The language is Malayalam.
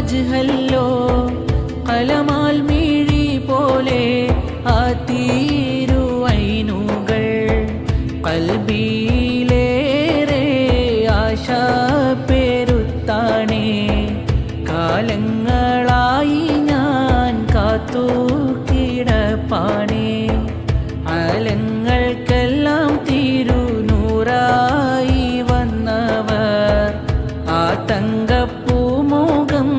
വജ്ഹല്ലോ കലമാൽ മിഴി പോലെ ആ തീരുവൈനുകൾ കൽബിയിലേറെ ആശ പെരുത്താണേ കാലങ്ങളായി ഞാൻ കാത്തു കിടപ്പാണേ അലങ്ങ